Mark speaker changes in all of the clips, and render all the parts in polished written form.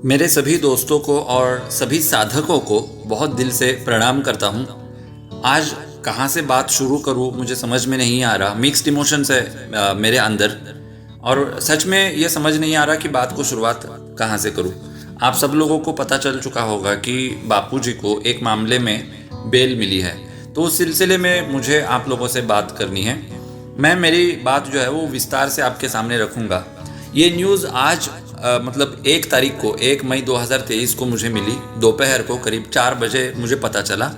Speaker 1: मेरे सभी दोस्तों को और सभी साधकों को बहुत दिल से प्रणाम करता हूँ। आज कहाँ से बात शुरू करूँ मुझे समझ में नहीं आ रहा। मिक्स्ड इमोशंस है मेरे अंदर और सच में ये समझ नहीं आ रहा कि बात को शुरुआत कहाँ से करूँ। आप सब लोगों को पता चल चुका होगा कि बापूजी को एक मामले में बेल मिली है, तो उस सिलसिले में मुझे आप लोगों से बात करनी है। मैं मेरी बात जो है वो विस्तार से आपके सामने रखूँगा। ये न्यूज़ आज मतलब 1 तारीख को 1 मई 2023 को मुझे मिली। दोपहर को करीब 4 बजे मुझे पता चला,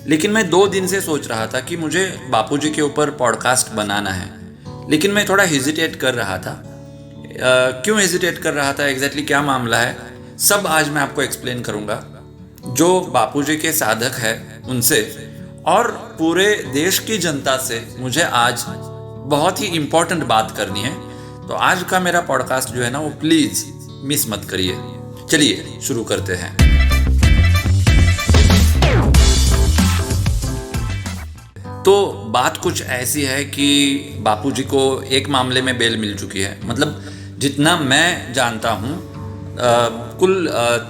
Speaker 1: लेकिन मैं 2 दिन से सोच रहा था कि मुझे बापूजी के ऊपर पॉडकास्ट बनाना है, लेकिन मैं थोड़ा हेजिटेट कर रहा था। क्यों हेजिटेट कर रहा था, एग्जैक्टली क्या मामला है, सब आज मैं आपको एक्सप्लेन करूँगा। जो बापूजी के साधक है उनसे और पूरे देश की जनता से मुझे आज बहुत ही इम्पोर्टेंट बात करनी है। तो आज का मेरा पॉडकास्ट जो है ना वो प्लीज़ मिस मत करिए। चलिए शुरू करते हैं। तो बात कुछ ऐसी है कि बापूजी को एक मामले में बेल मिल चुकी है। मतलब जितना मैं जानता हूँ कुल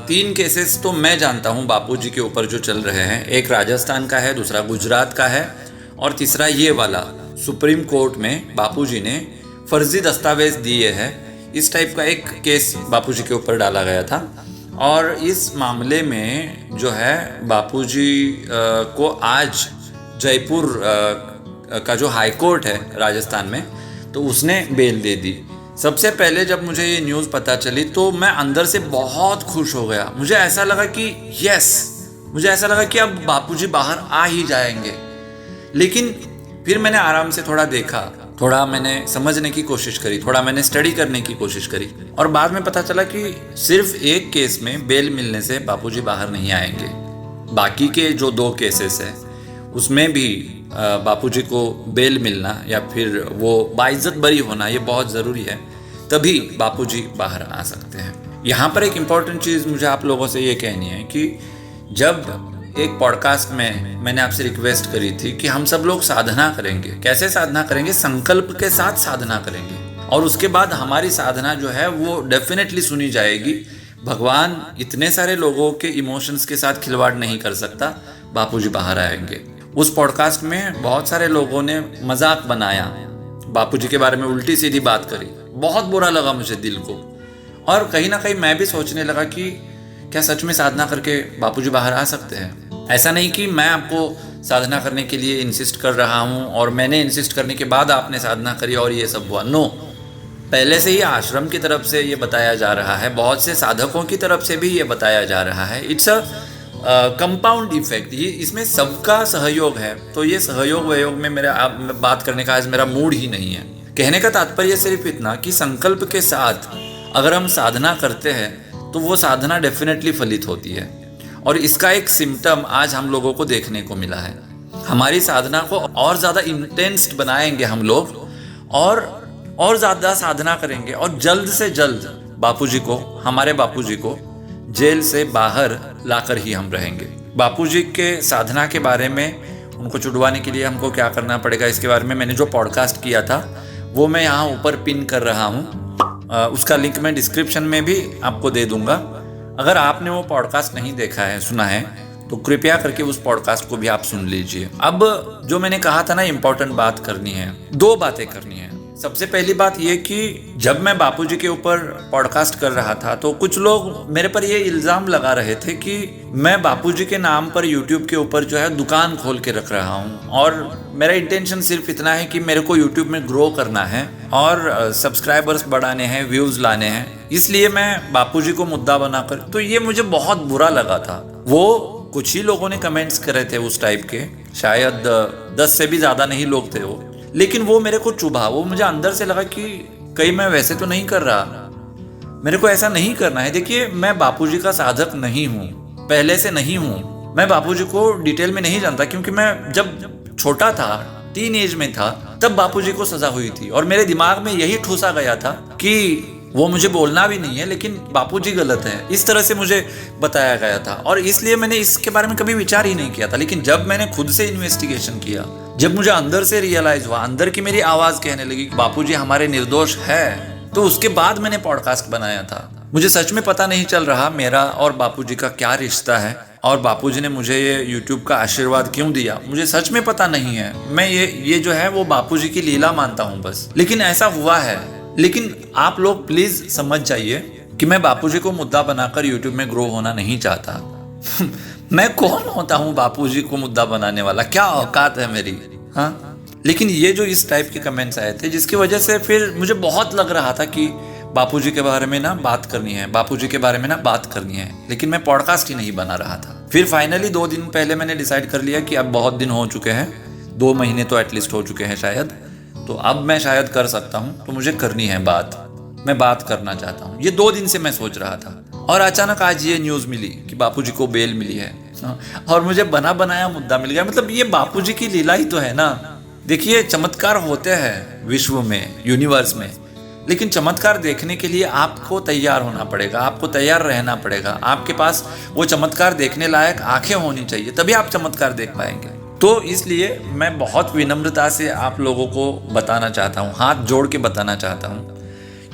Speaker 1: 3 केसेस तो मैं जानता हूँ बापूजी के ऊपर जो चल रहे हैं। एक राजस्थान का है, दूसरा गुजरात का है और तीसरा ये वाला सुप्रीम कोर्ट में बापूजी ने फर्जी दस्तावेज दिए हैं। इस टाइप का एक केस बापूजी के ऊपर डाला गया था और इस मामले में जो है बापूजी को आज जयपुर का जो हाई कोर्ट है राजस्थान में, तो उसने बेल दे दी। सबसे पहले जब मुझे ये न्यूज़ पता चली तो मैं अंदर से बहुत खुश हो गया। मुझे ऐसा लगा कि मुझे ऐसा लगा कि अब बापूजी बाहर आ ही जाएंगे। लेकिन फिर मैंने आराम से थोड़ा देखा, थोड़ा मैंने समझने की कोशिश करी, थोड़ा मैंने स्टडी करने की कोशिश करी और बाद में पता चला कि सिर्फ एक केस में बेल मिलने से बापूजी बाहर नहीं आएंगे। बाकी के जो 2 केसेस हैं उसमें भी बापूजी को बेल मिलना या फिर वो बाइज्जत बरी होना ये बहुत ज़रूरी है, तभी बापूजी बाहर आ सकते हैं। यहाँ पर एक इम्पॉर्टेंट चीज़ मुझे आप लोगों से ये कहनी है कि जब एक पॉडकास्ट में मैंने आपसे रिक्वेस्ट करी थी कि हम सब लोग साधना करेंगे। कैसे साधना करेंगे? संकल्प के साथ साधना करेंगे और उसके बाद हमारी साधना जो है वो डेफिनेटली सुनी जाएगी। भगवान इतने सारे लोगों के इमोशंस के साथ खिलवाड़ नहीं कर सकता, बापूजी बाहर आएंगे। उस पॉडकास्ट में बहुत सारे लोगों ने मजाक बनाया, बापूजी के बारे में उल्टी सीधी बात करी। बहुत बुरा लगा मुझे दिल को और कहीं ना कहीं मैं भी सोचने लगा कि क्या सच में साधना करके बापूजी बाहर आ सकते हैं? ऐसा नहीं कि मैं आपको साधना करने के लिए इंसिस्ट कर रहा हूँ और मैंने इंसिस्ट करने के बाद आपने साधना करी और ये सब हुआ। नो, पहले से ही आश्रम की तरफ से ये बताया जा रहा है, बहुत से साधकों की तरफ से भी ये बताया जा रहा है। इट्स अ कंपाउंड इफेक्ट, ये इसमें सबका सहयोग है। तो ये सहयोग वयोग में मेरा बात करने का आज मेरा मूड ही नहीं है। कहने का तात्पर्य सिर्फ इतना कि संकल्प के साथ अगर हम साधना करते हैं तो वो साधना डेफिनेटली फलित होती है और इसका एक सिम्टम आज हम लोगों को देखने को मिला है। हमारी साधना को और ज़्यादा इंटेंस बनाएंगे हम लोग और ज़्यादा साधना करेंगे और जल्द से जल्द बापूजी को, हमारे बापूजी को जेल से बाहर लाकर ही हम रहेंगे। बापूजी के साधना के बारे में उनको छुड़वाने के लिए हमको क्या करना पड़ेगा, इसके बारे में मैंने जो पॉडकास्ट किया था वो मैं यहाँ ऊपर पिन कर रहा हूँ। उसका लिंक मैं डिस्क्रिप्शन में भी आपको दे दूँगा। अगर आपने वो पॉडकास्ट नहीं देखा है, सुना है, तो कृपया करके उस पॉडकास्ट को भी आप सुन लीजिए। अब जो मैंने कहा था ना, इम्पोर्टेंट बात करनी है, 2 बातें करनी है। सबसे पहली बात ये कि जब मैं बापूजी के ऊपर पॉडकास्ट कर रहा था तो कुछ लोग मेरे पर ये इल्ज़ाम लगा रहे थे कि मैं बापूजी के नाम पर यूट्यूब के ऊपर जो है दुकान खोल के रख रहा हूँ और मेरा इंटेंशन सिर्फ इतना है कि मेरे को यूट्यूब में ग्रो करना है और सब्सक्राइबर्स बढ़ाने हैं, व्यूज़ लाने हैं, इसलिए मैं बापूजी को मुद्दा बनाकर। तो ये मुझे बहुत बुरा लगा था। वो कुछ ही लोगों ने कमेंट्स करे थे उस टाइप के, शायद 10 से भी ज़्यादा नहीं लोग थे वो, लेकिन वो मेरे को चुभा। वो मुझे अंदर से लगा कि कहीं मैं वैसे तो नहीं कर रहा, मेरे को ऐसा नहीं करना है। देखिए, मैं बापूजी का साधक नहीं हूँ, पहले से नहीं हूँ। मैं बापूजी को डिटेल में नहीं जानता क्योंकि मैं जब छोटा था, टीन एज में था, तब बापूजी को सजा हुई थी और मेरे दिमाग में यही ठूसा गया था कि वो मुझे बोलना भी नहीं है लेकिन बापूजी गलत है, इस तरह से मुझे बताया गया था और इसलिए मैंने इसके बारे में कभी विचार ही नहीं किया था। लेकिन जब मैंने खुद से इन्वेस्टिगेशन किया, जब मुझे अंदर से रियलाइज हुआ, अंदर की मेरी आवाज़ कहने लगी कि बापूजी हमारे निर्दोष है, तो उसके बाद मैंने पॉडकास्ट बनाया था। मुझे सच में पता नहीं चल रहा मेरा और बापूजी का क्या रिश्ता है और बापूजी ने मुझे ये यूट्यूब का आशीर्वाद क्यों दिया, मुझे सच में पता नहीं है। मैं ये जो है वो बापूजी की लीला मानता हूँ बस, लेकिन ऐसा हुआ है। लेकिन आप लोग प्लीज समझ जाइए कि मैं बापूजी को मुद्दा बनाकर यूट्यूब में ग्रो होना नहीं चाहता। मैं कौन होता हूँ बापूजी को मुद्दा बनाने वाला, क्या औकात है मेरी, हाँ। लेकिन ये जो इस टाइप के कमेंट्स आए थे जिसकी वजह से फिर मुझे बहुत लग रहा था कि बापूजी के बारे में ना बात करनी है, बापूजी के बारे में ना बात करनी है, लेकिन मैं पॉडकास्ट ही नहीं बना रहा था। फिर फाइनली 2 दिन पहले मैंने डिसाइड कर लिया कि अब बहुत दिन हो चुके हैं, 2 महीने तो एटलीस्ट हो चुके हैं शायद, तो अब मैं शायद कर सकता हूँ, तो मुझे करनी है बात, मैं बात करना चाहता हूँ। ये 2 दिन से मैं सोच रहा था और अचानक आज ये न्यूज़ मिली कि बापूजी को बेल मिली है और मुझे बना बनाया मुद्दा मिल गया। मतलब ये बापूजी की लीला ही तो है ना। देखिए, चमत्कार होते हैं विश्व में, यूनिवर्स में, लेकिन चमत्कार देखने के लिए आपको तैयार होना पड़ेगा, आपको तैयार रहना पड़ेगा। आपके पास वो चमत्कार देखने लायक आंखें होनी चाहिए, तभी आप चमत्कार देख पाएंगे। तो इसलिए मैं बहुत विनम्रता से आप लोगों को बताना चाहता हूँ, हाथ जोड़ के बताना चाहता हूँ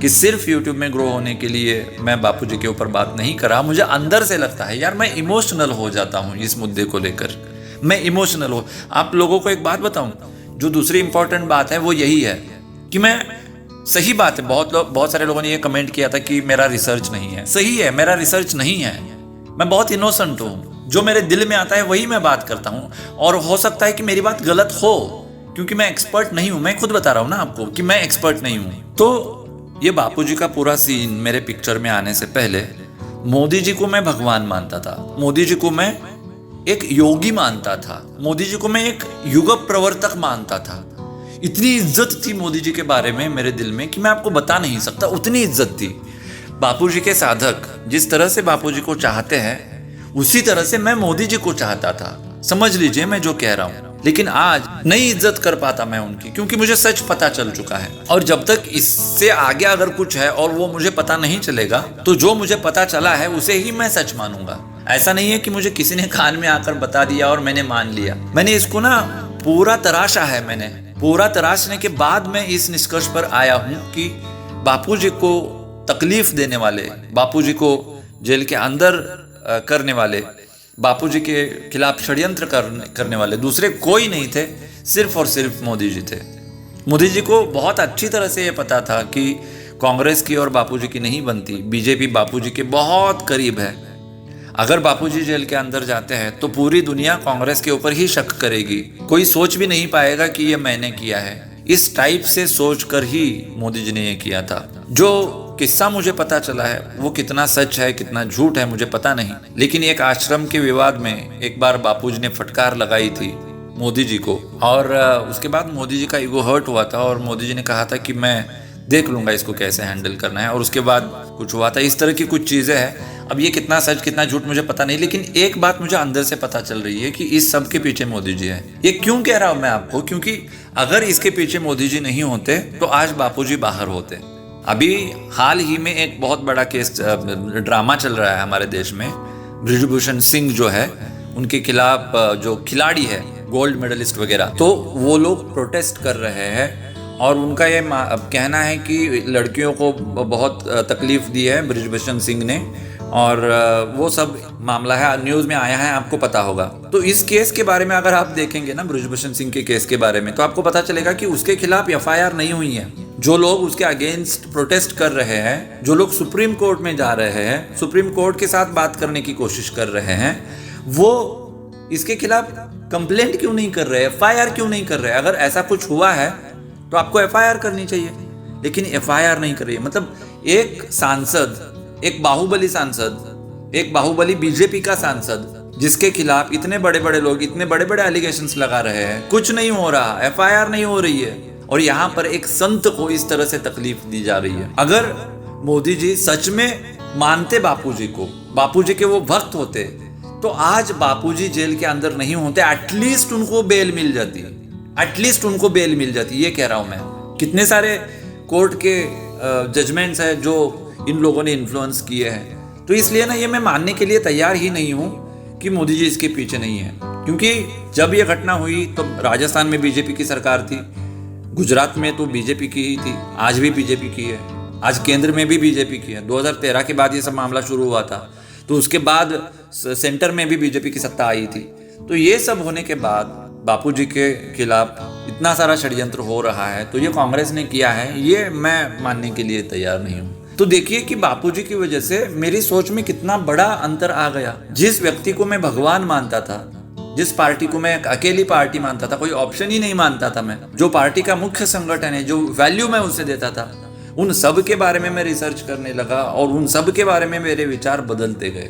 Speaker 1: कि सिर्फ यूट्यूब में ग्रो होने के लिए मैं बापूजी के ऊपर बात नहीं कर रहा। मुझे अंदर से लगता है यार, मैं इमोशनल हो जाता हूँ इस मुद्दे को लेकर, मैं इमोशनल हो। आप लोगों को एक बात बताऊँ, जो दूसरी इंपॉर्टेंट बात है वो यही है कि मैं, सही बात है, बहुत सारे लोगों ने ये कमेंट किया था कि मेरा रिसर्च नहीं है। सही है, मेरा रिसर्च नहीं है, मैं बहुत इनोसेंट हूँ, जो मेरे दिल में आता है वही मैं बात करता हूँ। और हो सकता है कि मेरी बात गलत हो, क्योंकि मैं एक्सपर्ट नहीं हूँ, मैं खुद बता रहा हूँ ना आपको कि मैं एक्सपर्ट नहीं हूँ। तो ये बापूजी का पूरा सीन मेरे पिक्चर में आने से पहले मोदी जी को मैं भगवान मानता था, मोदी जी को मैं एक योगी मानता था, मोदी जी को मैं एक युग प्रवर्तक मानता था। इतनी इज्जत थी मोदी जी के बारे में मेरे दिल में कि मैं आपको बता नहीं सकता, उतनी इज्जत थी। बापूजी के साधक जिस तरह से बापूजी को चाहते हैं उसी तरह से मैं मोदी जी को चाहता था, समझ लीजिए मैं जो कह रहा हूँ। लेकिन आज नहीं इज्जत कर पाता मैं उनकी, क्योंकि मुझे सच पता चल चुका है। और जब तक इससे आगे अगर कुछ है और वो मुझे पता नहीं चलेगा, तो जो मुझे पता चला है उसे ही मैं सच मानूंगा। ऐसा नहीं है कि मुझे किसी ने कान में आकर बता दिया और मैंने मान लिया। मैंने इसको ना पूरा तराशा है, मैंने पूरा तराशने के बाद मैं इस निष्कर्ष पर आया हूं कि बापूजी को तकलीफ देने वाले, बापूजी को जेल के अंदर करने वाले, बापूजी के खिलाफ षड्यंत्र करने वाले दूसरे कोई नहीं थे, सिर्फ और सिर्फ मोदी जी थे। मोदी जी को बहुत अच्छी तरह से ये पता था कि कांग्रेस की और बापूजी की नहीं बनती, बीजेपी बापूजी के बहुत करीब है। अगर बापूजी जेल के अंदर जाते हैं तो पूरी दुनिया कांग्रेस के ऊपर ही शक करेगी, कोई सोच भी नहीं पाएगा कि ये मैंने किया है। इस टाइप से सोचकर ही मोदी जी ने ये किया था। जो किस्सा मुझे पता चला है वो कितना सच है कितना झूठ है मुझे पता नहीं, लेकिन एक आश्रम के विवाद में एक बार बापूजी ने फटकार लगाई थी मोदी जी को, और उसके बाद मोदी जी का ईगो हर्ट हुआ था और मोदी जी ने कहा था कि मैं देख लूंगा इसको कैसे हैंडल करना है, और उसके बाद कुछ हुआ था। इस तरह की कुछ चीज़ें हैं। अब ये कितना सच कितना झूठ मुझे पता नहीं, लेकिन एक बात मुझे अंदर से पता चल रही है कि इस सब के पीछे मोदी जी है। ये क्यों कह रहा हूं मैं आपको, क्योंकि अगर इसके पीछे मोदी जी नहीं होते तो आज बापूजी बाहर होते। अभी हाल ही में एक बहुत बड़ा केस ड्रामा चल रहा है हमारे देश में, बृजभूषण सिंह जो है उनके खिलाफ, जो खिलाड़ी है गोल्ड मेडलिस्ट वगैरह, तो वो लोग प्रोटेस्ट कर रहे हैं और उनका ये कहना है कि लड़कियों को बहुत तकलीफ दी है बृजभूषण सिंह ने, और वो सब मामला है, न्यूज़ में आया है, आपको पता होगा। तो इस केस के बारे में अगर आप देखेंगे ना, बृजभूषण सिंह के केस के बारे में, तो आपको पता चलेगा कि उसके खिलाफ एफआईआर नहीं हुई है। जो लोग उसके अगेंस्ट प्रोटेस्ट कर रहे हैं, जो लोग सुप्रीम कोर्ट में जा रहे हैं, सुप्रीम कोर्ट के साथ बात करने की कोशिश कर रहे हैं, वो इसके खिलाफ कंप्लेंट क्यों नहीं कर रहे, एफआईआर क्यों नहीं कर रहे? अगर ऐसा कुछ हुआ है तो आपको एफआईआर करनी चाहिए, लेकिन एफआईआर नहीं कर रही है। मतलब एक सांसद, एक बाहुबली सांसद, एक बाहुबली बीजेपी का सांसद, जिसके खिलाफ इतने बड़े बड़े लोग इतने बड़े बड़े एलिगेशंस लगा रहे हैं, कुछ नहीं हो रहा, एफआईआर नहीं हो रही है, और यहाँ पर एक संत को इस तरह से तकलीफ दी जा रही है। अगर मोदी जी सच में मानते बापूजी को, बापूजी के वो भक्त होते, तो आज बापूजी जेल के अंदर नहीं होते, एटलीस्ट उनको बेल मिल जाती, एटलीस्ट उनको बेल मिल जाती। ये कह रहा हूं मैं। कितने सारे कोर्ट के जजमेंट्स है जो इन लोगों ने इन्फ्लुएंस किए हैं, तो इसलिए ना ये मैं मानने के लिए तैयार ही नहीं हूं कि मोदी जी इसके पीछे नहीं है। क्योंकि जब ये घटना हुई तो राजस्थान में बीजेपी की सरकार थी, गुजरात में तो बीजेपी की ही थी, आज भी बीजेपी की है। आज केंद्र में भी बीजेपी की है। 2013 के बाद ये सब मामला शुरू हुआ था, तो उसके बाद सेंटर में भी बीजेपी की सत्ता आई थी। तो ये सब होने के बाद बापूजी के खिलाफ इतना सारा षड्यंत्र हो रहा है, तो ये कांग्रेस ने किया है, ये मैं मानने के लिए तैयार नहीं हूँ। तो देखिए कि बापूजी की वजह से मेरी सोच में कितना बड़ा अंतर आ गया। जिस व्यक्ति को मैं भगवान मानता था, जिस पार्टी को मैं अकेली पार्टी मानता था, कोई ऑप्शन ही नहीं मानता था मैं, जो पार्टी का मुख्य संगठन है, जो वैल्यू मैं उसे देता था, उन सब के बारे में मैं रिसर्च करने लगा और उन सब के बारे में मेरे विचार बदलते गए।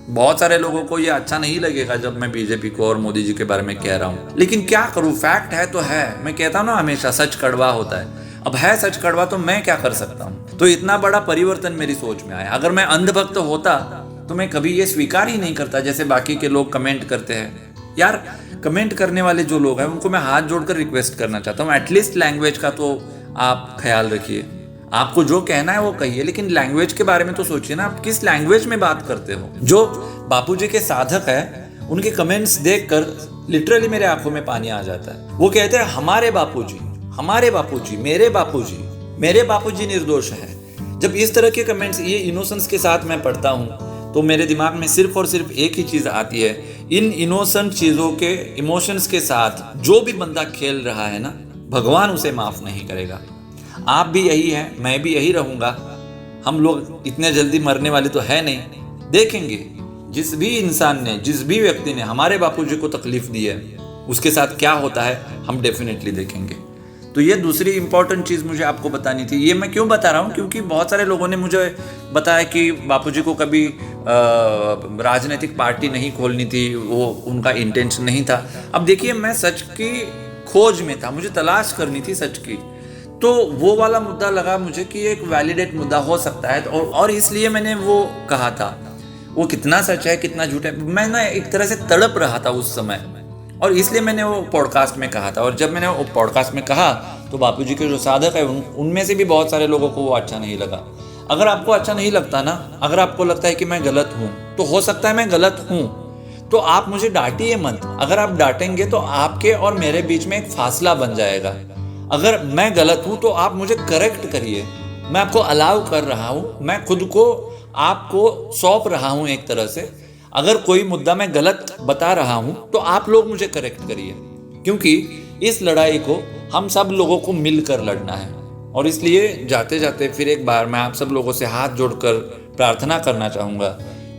Speaker 1: बहुत सारे लोगों को ये अच्छा नहीं लगेगा जब मैं बीजेपी को और मोदी जी के बारे में कह रहा हूँ, लेकिन क्या करूँ, फैक्ट है तो है। मैं कहता हूँ ना हमेशा, सच कड़वा होता है। अब है सच कड़वा, तो मैं क्या कर सकता हूँ। तो इतना बड़ा परिवर्तन मेरी सोच में आया। अगर मैं अंधभक्त होता तो मैं कभी ये स्वीकार ही नहीं करता, जैसे बाकी के लोग कमेंट करते हैं। यार, कमेंट करने वाले जो लोग हैं उनको मैं हाथ जोड़कर रिक्वेस्ट करना चाहता हूँ, एटलीस्ट लैंग्वेज का तो आप ख्याल रखिए। आपको जो कहना है वो कहिए, लेकिन लैंग्वेज के बारे में तो सोचिए ना, आप किस लैंग्वेज में बात करते हो। जो बापूजी के साधक है, उनके कमेंट्स देखकर लिटरली मेरे आंखों में पानी आ जाता है। वो कहते हैं हमारे बापूजी, हमारे बापूजी, मेरे बापूजी, मेरे बापूजी निर्दोष है। जब इस तरह के कमेंट्स ये इनोसेंस के साथ मैं पढ़ता हूँ, तो मेरे दिमाग में सिर्फ और सिर्फ एक ही चीज़ आती है, इन इनोसेंट चीज़ों के, इमोशंस के साथ जो भी बंदा खेल रहा है ना, भगवान उसे माफ़ नहीं करेगा। आप भी यही हैं, मैं भी यही रहूँगा। हम लोग इतने जल्दी मरने वाले तो है नहीं। देखेंगे जिस भी इंसान ने, जिस भी व्यक्ति ने हमारे बापूजी को तकलीफ दी है, उसके साथ क्या होता है हम डेफिनेटली देखेंगे। तो ये दूसरी इंपॉर्टेंट चीज़ मुझे आपको बतानी थी। ये मैं क्यों बता रहा हूँ, क्योंकि बहुत सारे लोगों ने मुझे बताया कि बापूजी को कभी राजनीतिक पार्टी नहीं खोलनी थी, वो उनका इंटेंशन नहीं था। अब देखिए, मैं सच की खोज में था, मुझे तलाश करनी थी सच की, तो वो वाला मुद्दा लगा मुझे कि एक वैलिडेट मुद्दा हो सकता है, और इसलिए मैंने वो कहा था। वो कितना सच है कितना झूठ है, मैं ना एक तरह से तड़प रहा था उस समय, और इसलिए मैंने वो पॉडकास्ट में कहा था। और जब मैंने वो पॉडकास्ट में कहा तो बापूजी के जो साधक है उनमें से भी बहुत सारे लोगों को वो अच्छा नहीं लगा। अगर आपको अच्छा नहीं लगता ना, अगर आपको लगता है कि मैं गलत हूँ, तो हो सकता है मैं गलत हूँ, तो आप मुझे डांटिए मत। अगर आप डांटेंगे तो आपके और मेरे बीच में एक फासला बन जाएगा। अगर मैं गलत हूँ तो आप मुझे करेक्ट करिए। मैं आपको अलाउ कर रहा हूँ, मैं खुद को आपको सौंप रहा हूँ एक तरह से। अगर कोई मुद्दा मैं गलत बता रहा हूँ तो आप लोग मुझे करेक्ट करिए, क्योंकि इस लड़ाई को हम सब लोगों को मिलकर लड़ना है। और इसलिए जाते जाते फिर एक बार मैं आप सब लोगों से हाथ जोड़कर प्रार्थना करना चाहूँगा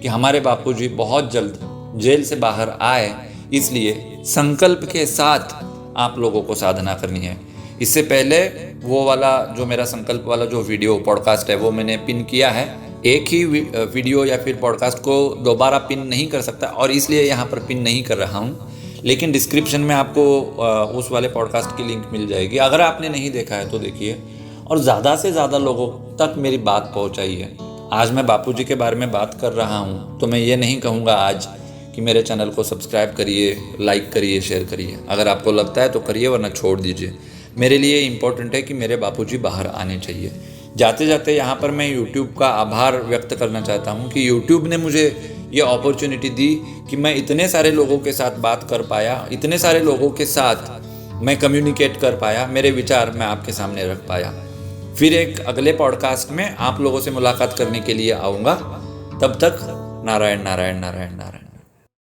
Speaker 1: कि हमारे बापूजी बहुत जल्द जेल से बाहर आए। इसलिए संकल्प के साथ आप लोगों को साधना करनी है। इससे पहले वो वाला जो मेरा संकल्प वाला जो वीडियो पॉडकास्ट है वो मैंने पिन किया है। एक ही वीडियो या फिर पॉडकास्ट को दोबारा पिन नहीं कर सकता, और इसलिए यहाँ पर पिन नहीं कर रहा हूँ, लेकिन डिस्क्रिप्शन में आपको उस वाले पॉडकास्ट की लिंक मिल जाएगी। अगर आपने नहीं देखा है तो देखिए, और ज़्यादा से ज़्यादा लोगों तक मेरी बात पहुँचाइए। आज मैं बापूजी के बारे में बात कर रहा हूँ तो मैं ये नहीं कहूँगा आज कि मेरे चैनल को सब्सक्राइब करिए, लाइक करिए, शेयर करिए। अगर आपको लगता है तो करिए, वरना छोड़ दीजिए। मेरे लिए इम्पोर्टेंट है कि मेरे बापूजी बाहर आने चाहिए। जाते जाते यहाँ पर मैं YouTube का आभार व्यक्त करना चाहता हूँ कि YouTube ने मुझे ये अपॉर्चुनिटी दी कि मैं इतने सारे लोगों के साथ बात कर पाया, इतने सारे लोगों के साथ मैं कम्युनिकेट कर पाया, मेरे विचार मैं आपके सामने रख पाया। फिर एक अगले पॉडकास्ट में आप लोगों से मुलाकात करने के लिए आऊँगा। तब तक नारायण नारायण नारायण नारायण।